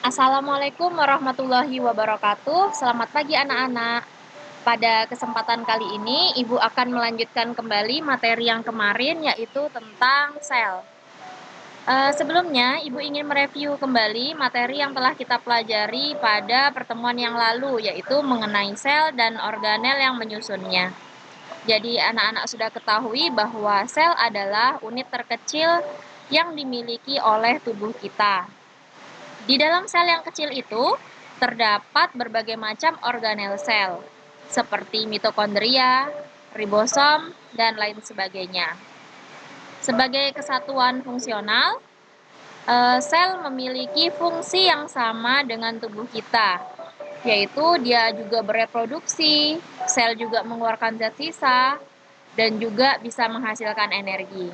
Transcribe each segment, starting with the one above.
Assalamualaikum warahmatullahi wabarakatuh. Selamat pagi anak-anak. Pada kesempatan kali ini, Ibu akan melanjutkan kembali materi yang kemarin, yaitu tentang sel. Sebelumnya, Ibu ingin mereview kembali materi yang telah kita pelajari pada pertemuan yang lalu, yaitu mengenai sel dan organel yang menyusunnya. Jadi, anak-anak sudah ketahui bahwa sel adalah unit terkecil yang dimiliki oleh tubuh kita. Di dalam sel yang kecil itu, terdapat berbagai macam organel sel, seperti mitokondria, ribosom, dan lain sebagainya. Sebagai kesatuan fungsional, sel memiliki fungsi yang sama dengan tubuh kita, yaitu dia juga bereproduksi, sel juga mengeluarkan zat sisa, dan juga bisa menghasilkan energi.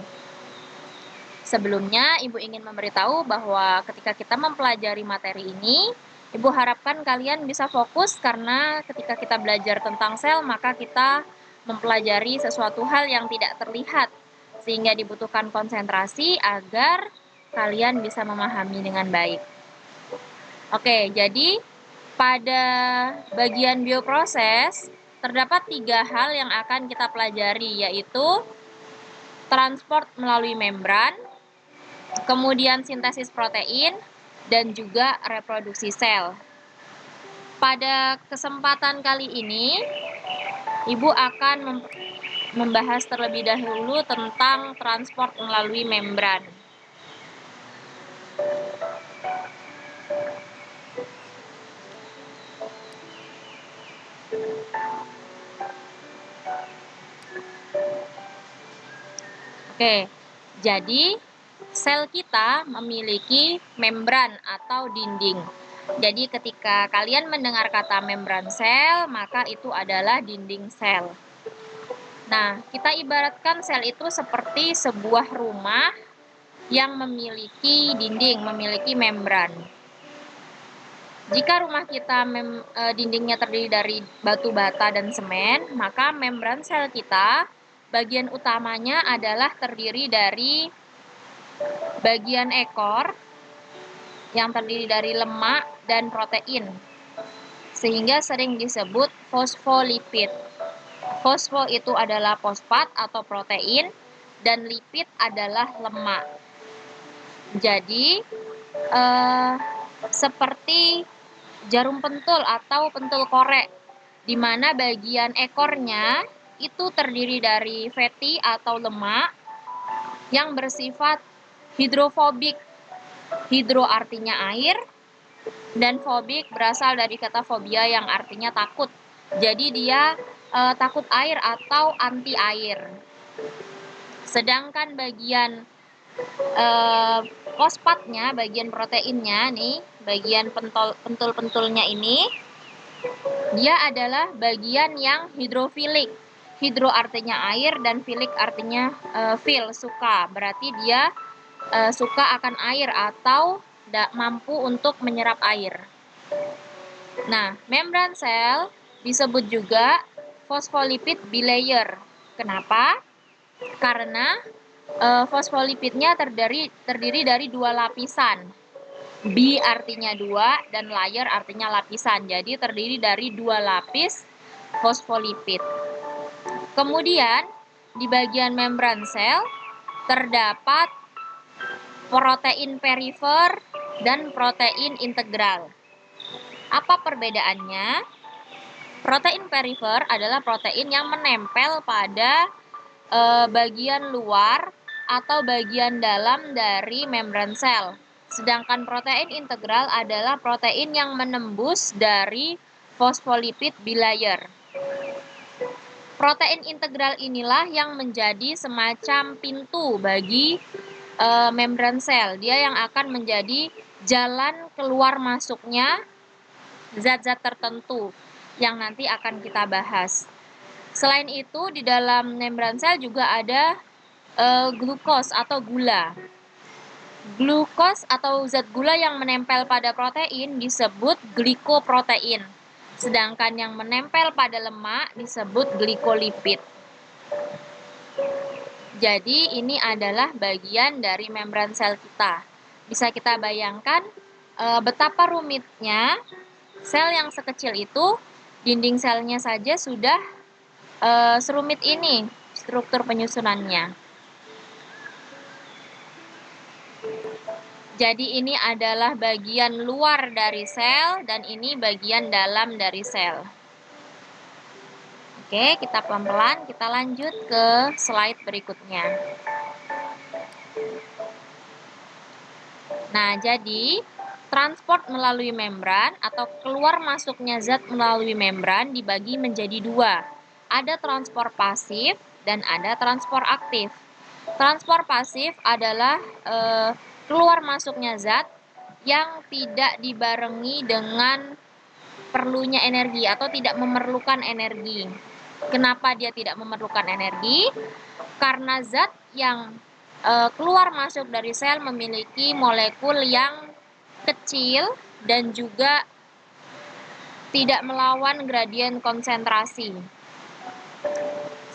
Sebelumnya, Ibu ingin memberitahu bahwa ketika kita mempelajari materi ini, Ibu harapkan kalian bisa fokus karena ketika kita belajar tentang sel, maka kita mempelajari sesuatu hal yang tidak terlihat, sehingga dibutuhkan konsentrasi agar kalian bisa memahami dengan baik. Oke, jadi pada bagian bioproses, terdapat 3 hal yang akan kita pelajari, yaitu transport melalui membran, kemudian sintesis protein, dan juga reproduksi sel. Pada kesempatan kali ini, Ibu akan membahas terlebih dahulu tentang transport melalui membran. Oke, jadi sel kita memiliki membran atau dinding. Jadi ketika kalian mendengar kata membran sel, maka itu adalah dinding sel. Nah, kita ibaratkan sel itu seperti sebuah rumah yang memiliki dinding, memiliki membran. Jika rumah kita dindingnya terdiri dari batu bata dan semen, maka membran sel kita bagian utamanya adalah terdiri dari bagian ekor yang terdiri dari lemak dan protein, sehingga sering disebut fosfolipid. Fosfo itu adalah fosfat atau protein, dan lipid adalah lemak. Jadi, seperti jarum pentul atau pentul korek, di mana bagian ekornya itu terdiri dari fatty atau lemak yang bersifat hidrofobik. Hidro artinya air, dan fobik berasal dari kata fobia yang artinya takut. Jadi dia takut air atau anti air. Sedangkan bagian fosfatnya, bagian proteinnya nih, bagian pentul-pentulnya ini, dia adalah bagian yang hidrofilik. Hidro artinya air dan filik artinya feel, suka. Berarti dia suka akan air atau mampu untuk menyerap air. Nah, membran sel disebut juga fosfolipid bilayer. Kenapa? Karena fosfolipidnya terdiri dari 2 lapisan. Bi artinya 2 dan layer artinya lapisan. Jadi terdiri dari 2 lapis fosfolipid. Kemudian di bagian membran sel terdapat protein perifer dan protein integral. Apa perbedaannya? Protein perifer adalah protein yang menempel pada bagian luar atau bagian dalam dari membran sel. Sedangkan protein integral adalah protein yang menembus dari fosfolipid bilayer. Protein integral inilah yang menjadi semacam pintu bagi membran sel. Dia yang akan menjadi jalan keluar masuknya zat-zat tertentu yang nanti akan kita bahas. Selain itu, di dalam membran sel juga ada glukos atau gula. Glukos atau zat gula yang menempel pada protein disebut glikoprotein. Sedangkan yang menempel pada lemak disebut glikolipid. Jadi ini adalah bagian dari membran sel kita. Bisa kita bayangkan betapa rumitnya sel yang sekecil itu, dinding selnya saja sudah serumit ini struktur penyusunannya. Jadi ini adalah bagian luar dari sel dan ini bagian dalam dari sel. Oke, kita pelan-pelan kita lanjut ke slide berikutnya. Nah, jadi transport melalui membran atau keluar masuknya zat melalui membran dibagi menjadi dua. Ada transport pasif dan ada transport aktif. Transport pasif adalah keluar masuknya zat yang tidak dibarengi dengan perlunya energi atau tidak memerlukan energi. Kenapa dia tidak memerlukan energi? Karena zat yang keluar masuk dari sel memiliki molekul yang kecil dan juga tidak melawan gradien konsentrasi.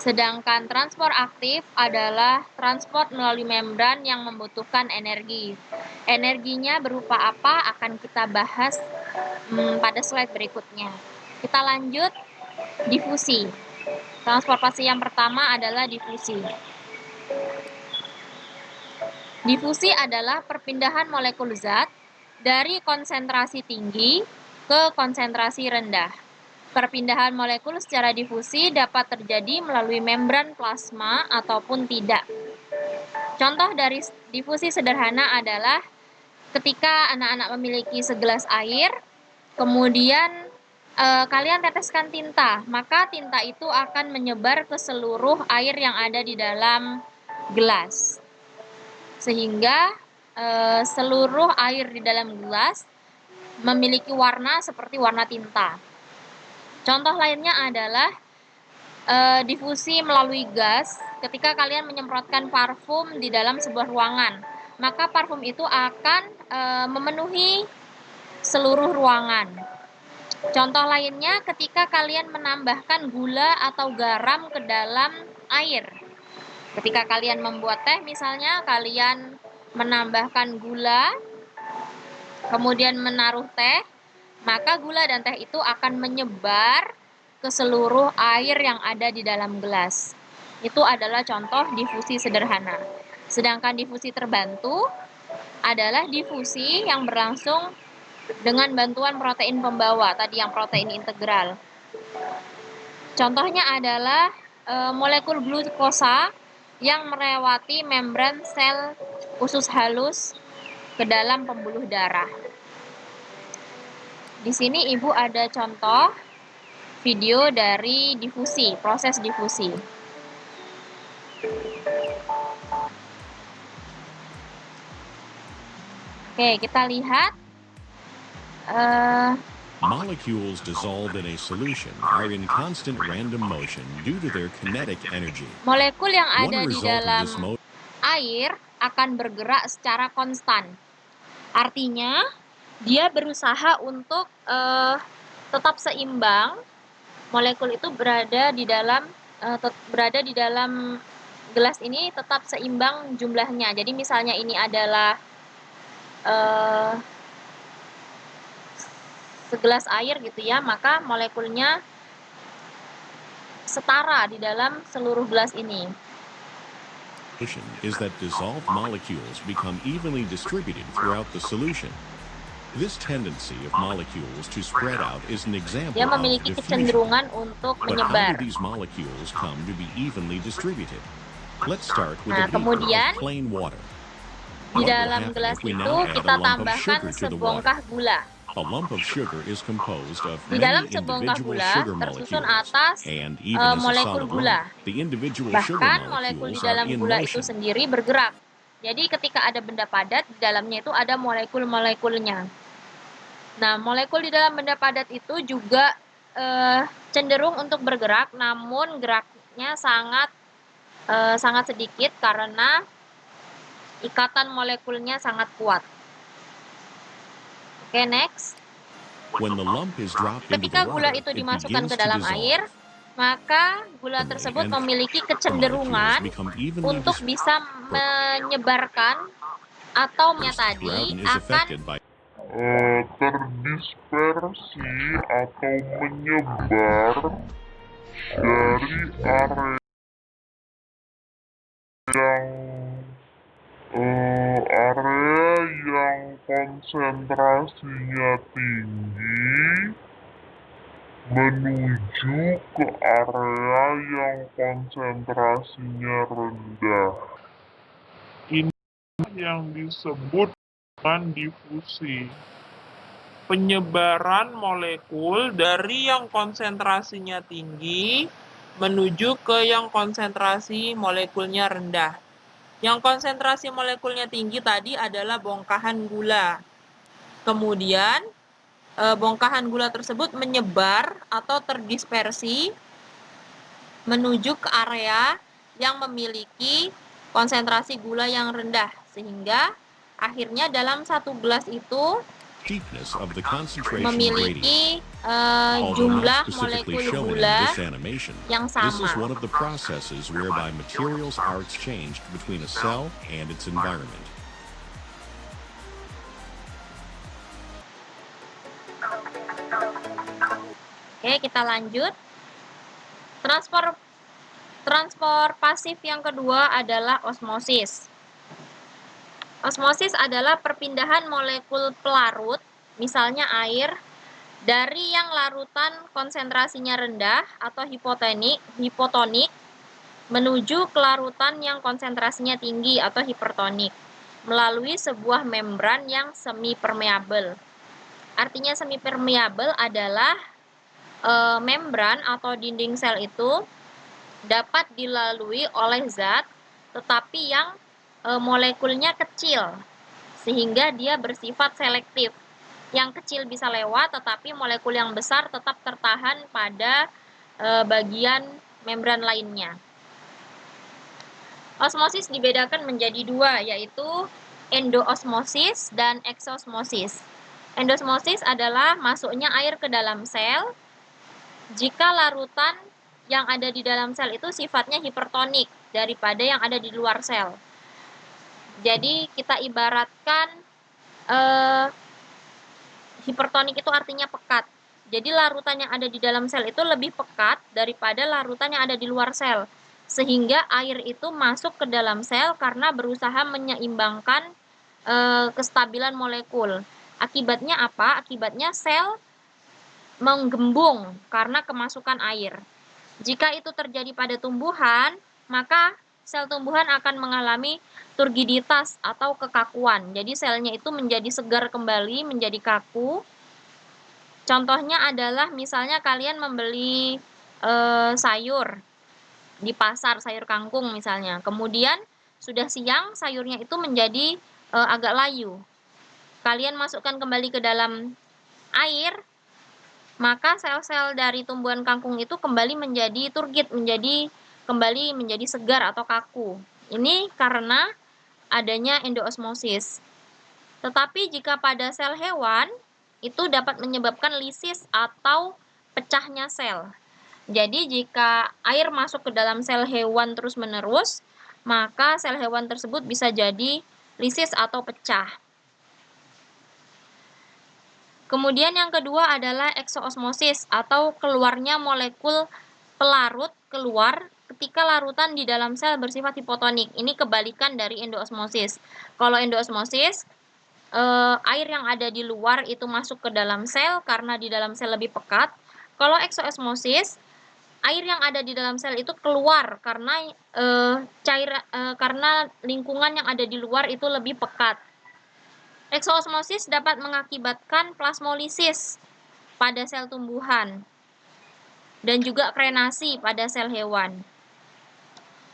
Sedangkan transport aktif adalah transport melalui membran yang membutuhkan energi. Energinya berupa apa akan kita bahas pada slide berikutnya. Kita lanjut difusi. Transportasi yang pertama adalah difusi. Difusi adalah perpindahan molekul zat dari konsentrasi tinggi ke konsentrasi rendah. Perpindahan molekul secara difusi dapat terjadi melalui membran plasma ataupun tidak. Contoh dari difusi sederhana adalah ketika anak-anak memiliki segelas air, kemudian kalian teteskan tinta, maka tinta itu akan menyebar ke seluruh air yang ada di dalam gelas. Sehingga seluruh air di dalam gelas memiliki warna seperti warna tinta. Contoh lainnya adalah difusi melalui gas. Ketika kalian menyemprotkan parfum di dalam sebuah ruangan, maka parfum itu akan memenuhi seluruh ruangan. Contoh lainnya ketika kalian menambahkan gula atau garam ke dalam air. Ketika kalian membuat teh misalnya, kalian menambahkan gula, kemudian menaruh teh, maka gula dan teh itu akan menyebar ke seluruh air yang ada di dalam gelas. Itu adalah contoh difusi sederhana. Sedangkan difusi terbantu adalah difusi yang berlangsung dengan bantuan protein pembawa, tadi yang protein integral. Contohnya adalah molekul glukosa yang melewati membran sel usus halus ke dalam pembuluh darah. Di sini Ibu ada contoh video dari difusi, proses difusi. Oke, kita lihat. Molecules dissolved in a solution are in constant random motion due to their kinetic energy. Molekul yang ada di dalam air akan bergerak secara konstan. Artinya, dia berusaha untuk tetap seimbang. Molekul itu berada di dalam gelas ini tetap seimbang jumlahnya. Jadi misalnya ini adalah segelas air gitu ya, maka molekulnya setara di dalam seluruh gelas ini. Is that dissolved molecules become evenly distributed throughout the solution. This tendency of molecules to spread out is an example Dia of memiliki diffusion. kecenderungan untuk But how menyebar. do these molecules come to be evenly distributed? Let's start with Nah, a beaker kemudian of plain water. Di What will dalam happen gelas if we itu now add kita a lump of tambahkan sugar to the sebongkah water? gula. A lump of sugar is composed of Di dalam many sebongkah individual gula sugar tersusun molecules, atas and even as a molekul solid gula. lump, the individual sugar Bahkan molekul di molecules are dalam in gula itu motion. sendiri bergerak. Jadi ketika ada benda padat, di dalamnya itu ada molekul-molekulnya. Nah, molekul di dalam benda padat itu juga cenderung untuk bergerak, namun geraknya sangat sedikit karena ikatan molekulnya sangat kuat. Oke, next. When the lump is dropped into Ketika the gula water, itu it dimasukkan begins ke to dalam dissolve. air, maka gula And tersebut the memiliki molecules kecenderungan become evenly untuk bisa menyebarkan atau tadi dispersed throughout and is akan affected by terdispersi atau menyebar dari area yang konsentrasinya tinggi menuju ke area yang konsentrasinya rendah. Ini yang disebut dengan difusi. Penyebaran molekul dari yang konsentrasinya tinggi menuju ke yang konsentrasi molekulnya rendah. Yang konsentrasi molekulnya tinggi tadi adalah bongkahan gula. Kemudian bongkahan gula tersebut menyebar atau terdispersi menuju ke area yang memiliki konsentrasi gula yang rendah, sehingga akhirnya dalam satu gelas itu Steepness of the concentration gradient. memiliki Although jumlah not specifically molekul shown in gula this animation, yang this is sama. one of the processes whereby materials are exchanged between a cell and its environment. Oke, kita lanjut. Transpor pasif yang kedua adalah osmosis. Osmosis adalah perpindahan molekul pelarut, misalnya air, dari yang larutan konsentrasinya rendah atau hipotonik menuju ke larutan yang konsentrasinya tinggi atau hipertonik melalui sebuah membran yang semi permeabel. Artinya semi permeabel adalah membran atau dinding sel itu dapat dilalui oleh zat tetapi yang molekulnya kecil sehingga dia bersifat selektif. Yang kecil bisa lewat tetapi molekul yang besar tetap tertahan pada bagian membran lainnya. Osmosis dibedakan menjadi dua, yaitu endoosmosis dan exosmosis. Endosmosis adalah masuknya air ke dalam sel jika larutan yang ada di dalam sel itu sifatnya hipertonik daripada yang ada di luar sel. Jadi kita ibaratkan hipertonik itu artinya pekat. Jadi larutan yang ada di dalam sel itu lebih pekat daripada larutan yang ada di luar sel. Sehingga air itu masuk ke dalam sel karena berusaha menyeimbangkan kestabilan molekul. Akibatnya apa? Akibatnya sel menggembung karena kemasukan air. Jika itu terjadi pada tumbuhan, maka sel tumbuhan akan mengalami turgiditas atau kekakuan. Jadi selnya itu menjadi segar kembali, menjadi kaku. Contohnya adalah misalnya kalian membeli sayur di pasar, sayur kangkung misalnya. Kemudian sudah siang sayurnya itu menjadi agak layu. Kalian masukkan kembali ke dalam air, maka sel-sel dari tumbuhan kangkung itu kembali menjadi turgid, kembali menjadi segar atau kaku. Ini karena adanya endoosmosis. Tetapi jika pada sel hewan, itu dapat menyebabkan lisis atau pecahnya sel. Jadi jika air masuk ke dalam sel hewan terus-menerus, maka sel hewan tersebut bisa jadi lisis atau pecah. Kemudian yang kedua adalah exoosmosis atau keluarnya molekul pelarut keluar ketika larutan di dalam sel bersifat hipotonik. Ini kebalikan dari endoosmosis. Kalau endoosmosis, air yang ada di luar itu masuk ke dalam sel karena di dalam sel lebih pekat. Kalau exoosmosis, air yang ada di dalam sel itu keluar karena karena lingkungan yang ada di luar itu lebih pekat. Exoosmosis dapat mengakibatkan plasmolisis pada sel tumbuhan dan juga krenasi pada sel hewan.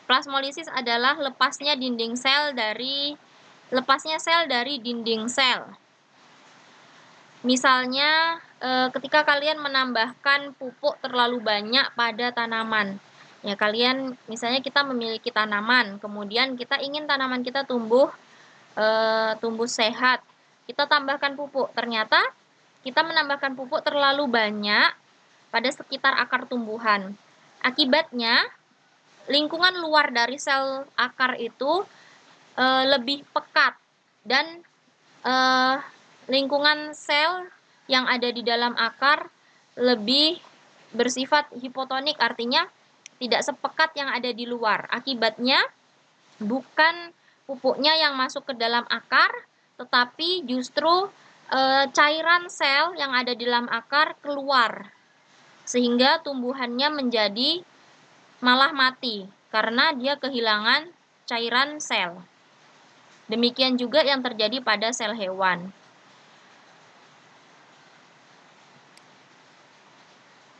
Plasmolisis adalah lepasnya sel dari dinding sel. Misalnya ketika kalian menambahkan pupuk terlalu banyak pada tanaman. Ya, misalnya kita memiliki tanaman, kemudian kita ingin tanaman kita tumbuh sehat. Kita tambahkan pupuk. Ternyata kita menambahkan pupuk terlalu banyak pada sekitar akar tumbuhan. Akibatnya, lingkungan luar dari sel akar itu lebih pekat dan lingkungan sel yang ada di dalam akar lebih bersifat hipotonik, artinya tidak sepekat yang ada di luar. Akibatnya bukan pupuknya yang masuk ke dalam akar, tetapi justru cairan sel yang ada di dalam akar keluar, sehingga tumbuhannya menjadi malah mati karena dia kehilangan cairan sel. Demikian juga yang terjadi pada sel hewan.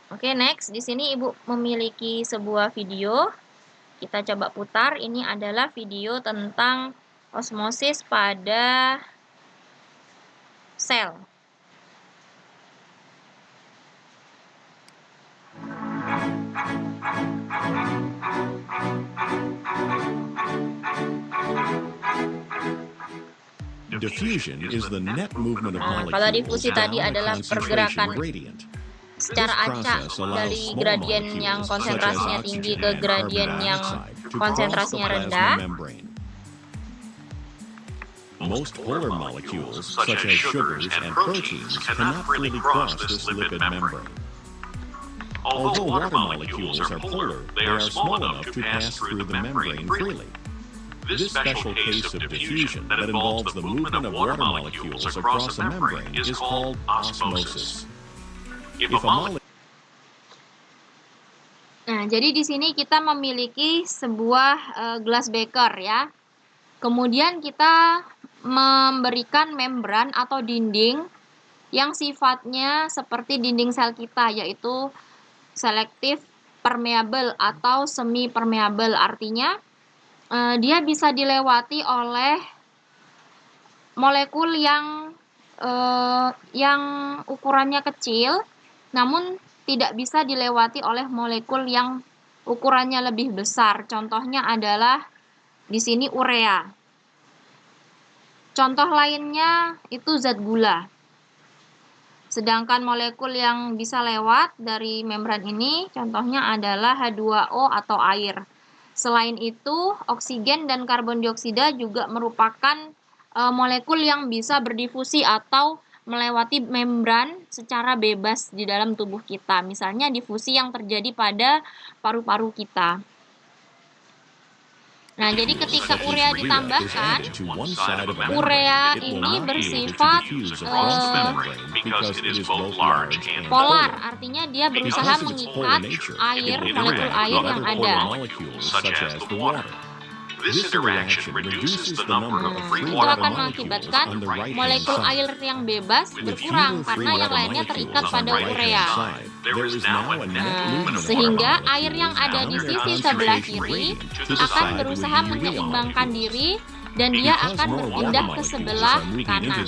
Oke, next. Di sini Ibu memiliki sebuah video. Kita coba putar. Ini adalah video tentang osmosis pada sel. Diffusion is the net movement of Kalau molecules difusi down tadi a adalah concentration pergerakan gradient. secara acak dari gradien yang konsentrasinya tinggi ke gradien yang konsentrasinya rendah. Most polar molecules, such as sugars and proteins, cannot freely cross this lipid membrane. Although water molecules are polar, they are small enough to pass through the membrane freely. This special case of diffusion that involves the movement of water molecules across a membrane is called osmosis. Nah, jadi di sini kita memiliki sebuah gelas beker ya. Kemudian kita memberikan membran atau dinding yang sifatnya seperti dinding sel kita, yaitu selektif permeable atau semi permeable. Artinya dia bisa dilewati oleh molekul yang ukurannya kecil, namun tidak bisa dilewati oleh molekul yang ukurannya lebih besar. Contohnya adalah di sini urea. Contoh lainnya itu zat gula. Sedangkan molekul yang bisa lewat dari membran ini contohnya adalah H2O atau air. Selain itu, oksigen dan karbon dioksida juga merupakan molekul yang bisa berdifusi atau melewati membran secara bebas di dalam tubuh kita. Misalnya difusi yang terjadi pada paru-paru kita. Nah, jadi ketika urea ditambahkan, urea ini bersifat polar, artinya dia berusaha mengikat air, molekul air yang ada. Itu akan mengakibatkan molekul air yang bebas berkurang karena yang lainnya terikat pada urea. Sehingga air yang ada di sisi sebelah kiri akan berusaha menyeimbangkan diri dan dia akan berpindah ke sebelah kanan.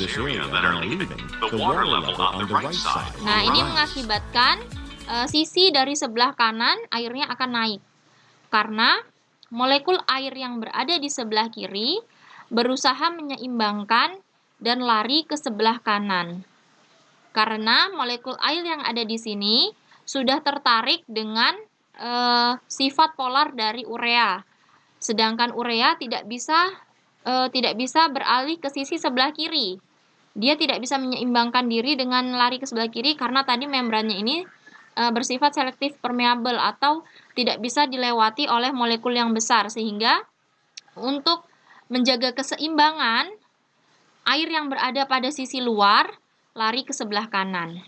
Nah, ini mengakibatkan sisi dari sebelah kanan airnya akan naik karena molekul air yang berada di sebelah kiri berusaha menyeimbangkan dan lari ke sebelah kanan. Karena molekul air yang ada di sini sudah tertarik dengan sifat polar dari urea. Sedangkan urea tidak bisa beralih ke sisi sebelah kiri. Dia tidak bisa menyeimbangkan diri dengan lari ke sebelah kiri karena tadi membrannya ini bersifat selektif permeable atau tidak bisa dilewati oleh molekul yang besar, sehingga untuk menjaga keseimbangan air yang berada pada sisi luar lari ke sebelah kanan.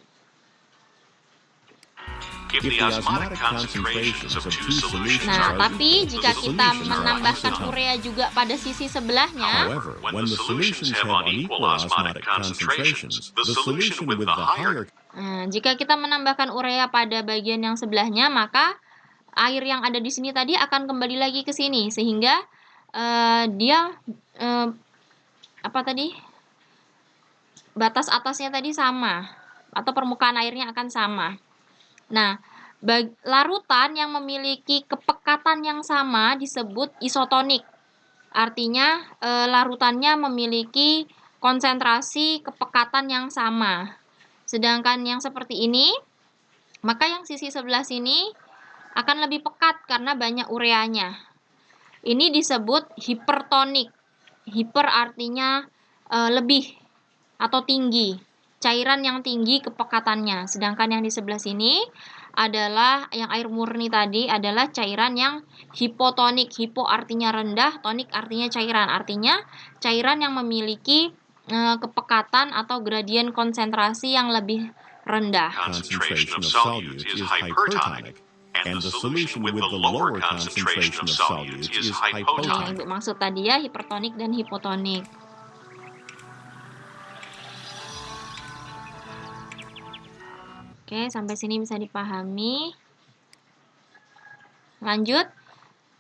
Nah, tapi jika kita menambahkan urea juga pada sisi sebelahnya, jika kita menambahkan urea pada bagian yang sebelahnya, maka air yang ada di sini tadi akan kembali lagi ke sini, sehingga batas atasnya tadi sama, atau permukaan airnya akan sama. Nah, larutan yang memiliki kepekatan yang sama disebut isotonik. Artinya, larutannya memiliki konsentrasi kepekatan yang sama. Sedangkan yang seperti ini, maka yang sisi sebelah sini akan lebih pekat karena banyak ureanya. Ini disebut hipertonik. Hiper artinya lebih, atau tinggi, cairan yang tinggi kepekatannya. Sedangkan yang di sebelah sini adalah yang air murni tadi adalah cairan yang hipotonik. Hipo artinya rendah, tonik artinya cairan. Artinya cairan yang memiliki kepekatan atau gradien konsentrasi yang lebih rendah. Concentration of solutes is hypertonic, and the solution with the lower concentration of solutes is Yang hypotonic. Ibu maksud tadi ya, hipertonik dan hipotonik. Oke, sampai sini bisa dipahami. Lanjut.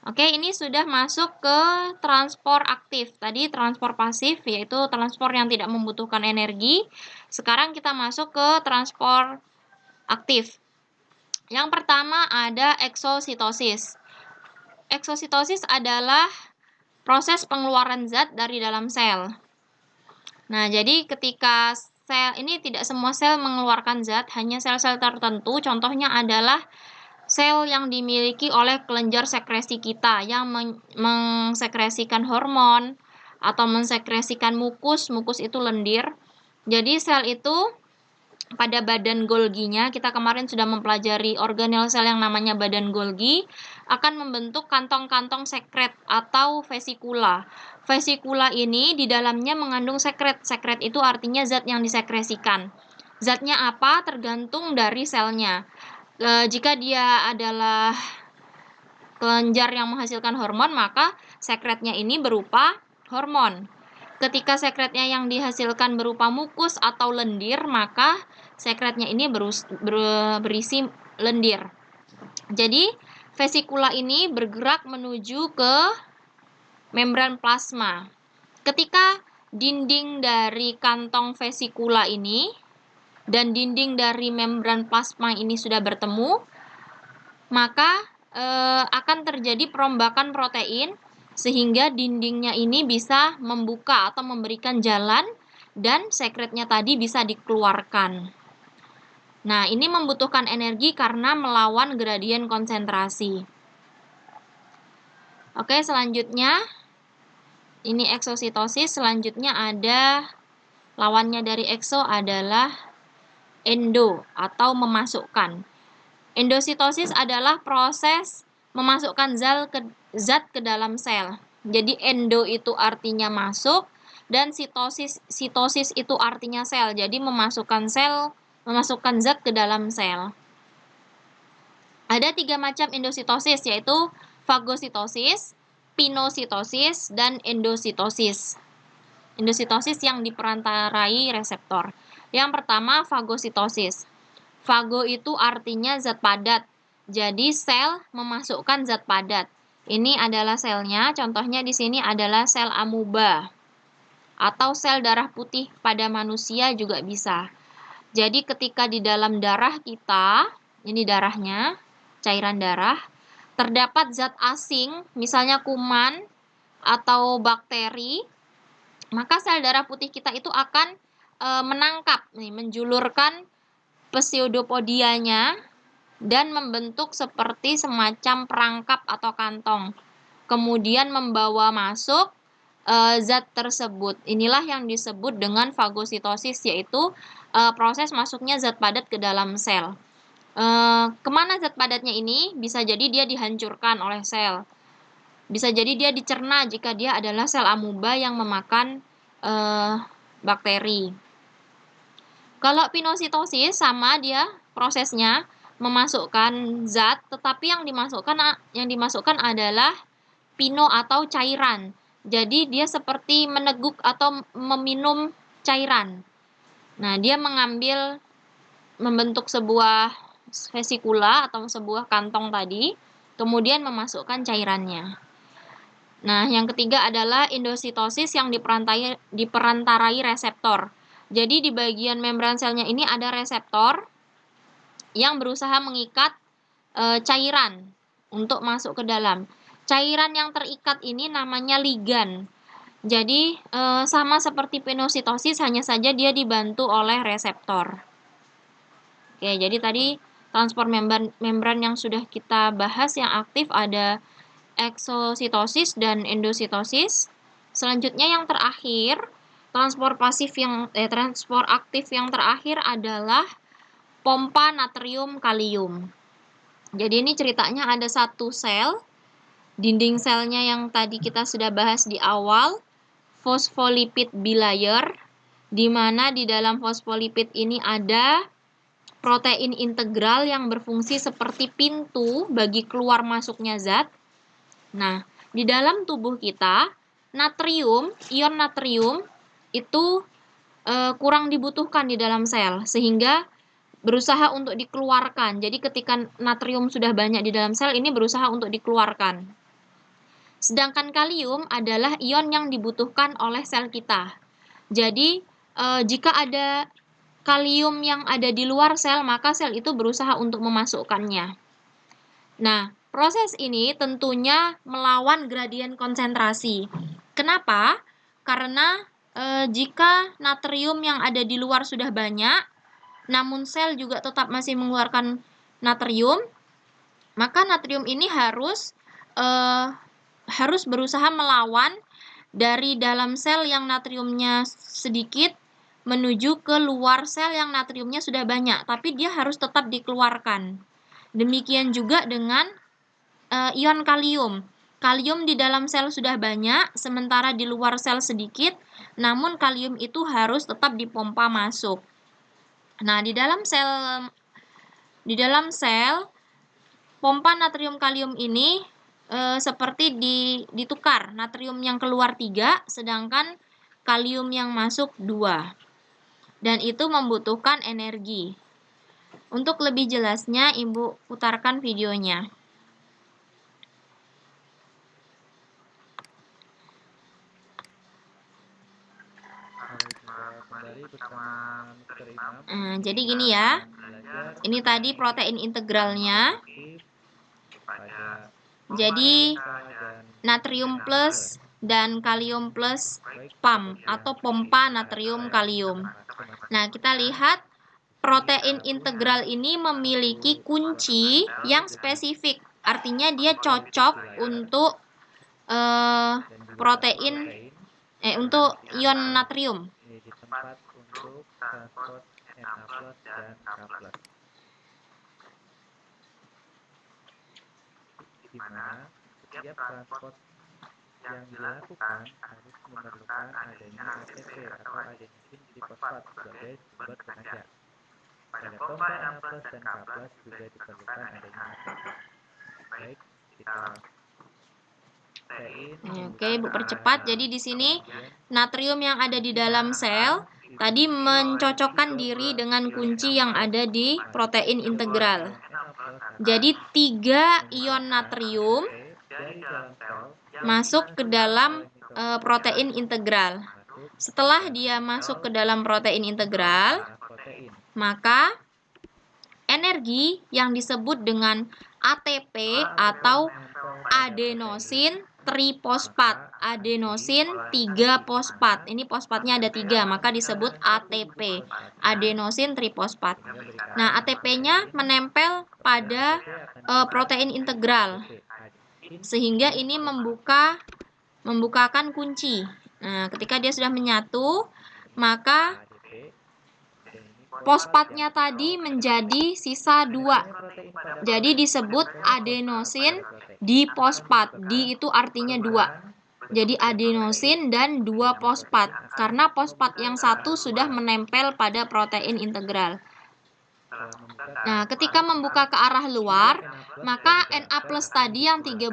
Oke, ini sudah masuk ke transport aktif. Tadi transport pasif, yaitu transport yang tidak membutuhkan energi. Sekarang kita masuk ke transport aktif. Yang pertama ada eksositosis. Eksositosis adalah proses pengeluaran zat dari dalam sel. Nah, jadi ketika sel ini tidak semua sel mengeluarkan zat, hanya sel-sel tertentu. Contohnya adalah sel yang dimiliki oleh kelenjar sekresi kita yang mengsekresikan hormon atau mensekresikan mukus. Mukus itu lendir. Jadi sel itu pada badan Golginya, kita kemarin sudah mempelajari organel sel yang namanya badan Golgi, akan membentuk kantong-kantong sekret atau vesikula. Vesikula ini di dalamnya mengandung sekret. Sekret itu artinya zat yang disekresikan. Zatnya apa? Tergantung dari selnya. Jika dia adalah kelenjar yang menghasilkan hormon, maka sekretnya ini berupa hormon. Ketika sekretnya yang dihasilkan berupa mukus atau lendir, maka sekretnya ini berisi lendir. Jadi, vesikula ini bergerak menuju ke membran plasma. Ketika dinding dari kantong vesikula ini dan dinding dari membran plasma ini sudah bertemu, maka akan terjadi perombakan protein sehingga dindingnya ini bisa membuka atau memberikan jalan dan sekretnya tadi bisa dikeluarkan. Nah, ini membutuhkan energi karena melawan gradien konsentrasi. Oke, selanjutnya ini eksositosis. Selanjutnya ada lawannya dari ekso adalah endo atau memasukkan. Endositosis adalah proses memasukkan zat ke dalam sel. Jadi endo itu artinya masuk dan sitosis itu artinya sel. Jadi memasukkan zat ke dalam sel. Ada 3 macam endositosis, yaitu fagositosis, pinositosis, dan endositosis. Endositosis yang diperantarai reseptor. Yang pertama, fagositosis. Fago itu artinya zat padat. Jadi sel memasukkan zat padat. Ini adalah selnya, contohnya di sini adalah sel amuba atau sel darah putih pada manusia juga bisa. Jadi ketika di dalam darah kita, ini darahnya, cairan darah, terdapat zat asing, misalnya kuman atau bakteri, maka sel darah putih kita itu akan menangkap, menjulurkan pseudopodianya dan membentuk seperti semacam perangkap atau kantong. Kemudian membawa masuk zat tersebut. Inilah yang disebut dengan fagositosis, yaitu proses masuknya zat padat ke dalam sel. Kemana zat padatnya ini? Bisa jadi dia dihancurkan oleh sel. Bisa jadi dia dicerna jika dia adalah sel amuba yang memakan bakteri. Kalau pinositosis sama dia prosesnya memasukkan zat, tetapi yang dimasukkan adalah pino atau cairan. Jadi dia seperti meneguk atau meminum cairan. Nah, dia membentuk sebuah vesikula atau sebuah kantong tadi, kemudian memasukkan cairannya. Nah, yang ketiga adalah endositosis yang diperantarai reseptor. Jadi di bagian membran selnya ini ada reseptor yang berusaha mengikat cairan untuk masuk ke dalam. Cairan yang terikat ini namanya ligan. Jadi sama seperti pinositosis, hanya saja dia dibantu oleh reseptor. Oke, jadi tadi transport membran yang sudah kita bahas yang aktif ada eksositosis dan endositosis. Selanjutnya yang terakhir Transport aktif yang terakhir adalah pompa natrium kalium. Jadi ini ceritanya ada satu sel, dinding selnya yang tadi kita sudah bahas di awal, fosfolipid bilayer, di mana di dalam fosfolipid ini ada protein integral yang berfungsi seperti pintu bagi keluar masuknya zat. Nah, di dalam tubuh kita, ion natrium itu kurang dibutuhkan di dalam sel, sehingga berusaha untuk dikeluarkan. Jadi ketika natrium sudah banyak di dalam sel, ini berusaha untuk dikeluarkan. Sedangkan kalium adalah ion yang dibutuhkan oleh sel kita. Jadi jika ada kalium yang ada di luar sel, maka sel itu berusaha untuk memasukkannya. Nah, proses ini tentunya melawan gradien konsentrasi. Kenapa? Karena jika natrium yang ada di luar sudah banyak, namun sel juga tetap masih mengeluarkan natrium, maka natrium ini harus berusaha melawan dari dalam sel yang natriumnya sedikit menuju ke luar sel yang natriumnya sudah banyak, tapi dia harus tetap dikeluarkan. Demikian juga dengan ion kalium. Kalium di dalam sel sudah banyak, sementara di luar sel sedikit, namun kalium itu harus tetap dipompa masuk. Nah, di dalam sel pompa natrium kalium ini seperti ditukar, natrium yang keluar 3, sedangkan kalium yang masuk 2. Dan itu membutuhkan energi. Untuk lebih jelasnya, Ibu putarkan videonya. Kembali bersama Mr. Imam. Jadi gini ya, ini tadi protein integralnya. Jadi natrium plus dan kalium plus PAM atau pompa natrium kalium. Nah, kita lihat protein integral ini memiliki kunci yang spesifik. Artinya dia cocok untuk untuk ion natrium. Di tempat untuk transport Na+ dan K+. Di mana setiap transport yang dilakukan harus memerlukan adanya ATP atau adenosin trifosfat sebagai sumber tenaga. Pada pompa Na+ dan K+ juga diperlukan adanya ATP. Baik, kita Oke, Ibu percepat. Jadi di sini natrium yang ada di dalam sel tadi mencocokkan diri dengan kunci yang ada di protein integral. Jadi 3 ion natrium masuk ke dalam protein integral. Setelah dia masuk ke dalam protein integral, maka energi yang disebut dengan ATP atau adenosin trifosfat, adenosin 3 fosfat. Ini fosfatnya ada 3, maka disebut ATP, adenosin trifosfat. Nah, ATP-nya menempel pada protein integral, sehingga ini membukakan kunci. Nah, ketika dia sudah menyatu, maka fosfatnya tadi menjadi sisa 2. Jadi disebut adenosin difosfat. Di itu artinya 2. Jadi adenosin dan 2 fosfat. Karena fosfat yang satu sudah menempel pada protein integral. Nah, ketika membuka ke arah luar, maka Na+ tadi yang 3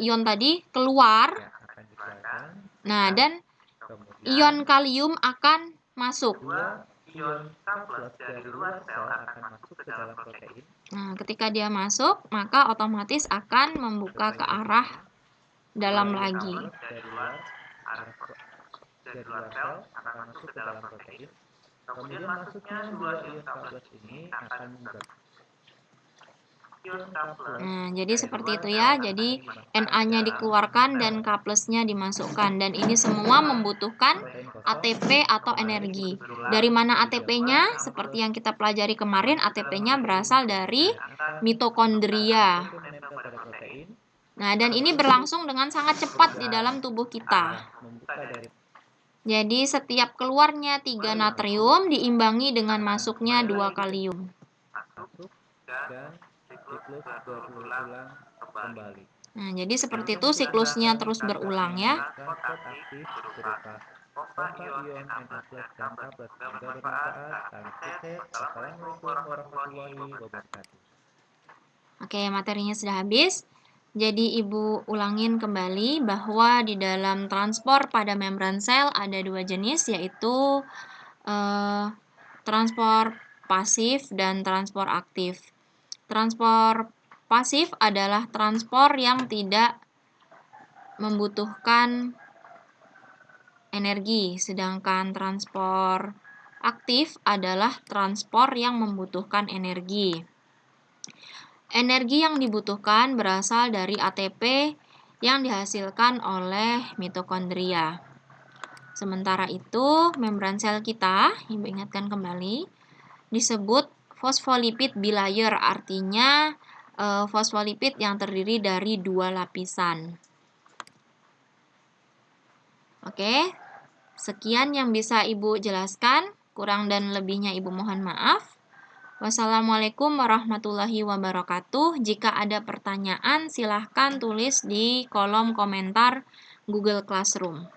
ion tadi keluar. Nah, dan ion kalium akan masuk. Ion K+ dari luar sel akan masuk ke dalam protein. Nah, ketika dia masuk, maka otomatis akan membuka ke arah dalam lagi. Dari luar sel akan masuk ke dalam protein. Kemudian masuknya 2 ion K+ ini akan menggabung. Nah, jadi seperti itu ya. Jadi Na-nya dikeluarkan dan K+-nya dimasukkan. Dan ini semua membutuhkan ATP atau energi. Dari mana ATP-nya? Seperti yang kita pelajari kemarin, ATP-nya berasal dari mitokondria. Nah, dan ini berlangsung dengan sangat cepat di dalam tubuh kita. Jadi setiap keluarnya 3 natrium diimbangi dengan masuknya 2 kalium. masuk dan siklus berulang kembali. Nah, jadi seperti itu siklusnya terus berulang ya. Transport aktif berupa pompa ion Na+ dan K+. Semoga bermanfaat. Salam sukses. Wassalamualaikum warahmatullahi wabarakatuh. Oke, materinya sudah habis. Jadi Ibu ulangin kembali bahwa di dalam transport pada membran sel ada 2 jenis, yaitu transport pasif dan transport aktif. Transport pasif adalah transport yang tidak membutuhkan energi, sedangkan transport aktif adalah transport yang membutuhkan energi. Energi yang dibutuhkan berasal dari ATP yang dihasilkan oleh mitokondria. Sementara itu, membran sel kita, Ibu ingatkan kembali, disebut fosfolipid bilayer, artinya fosfolipid yang terdiri dari 2 lapisan. Oke, sekian yang bisa Ibu jelaskan, kurang dan lebihnya Ibu mohon maaf. Wassalamualaikum warahmatullahi wabarakatuh. Jika ada pertanyaan, silahkan tulis di kolom komentar Google Classroom.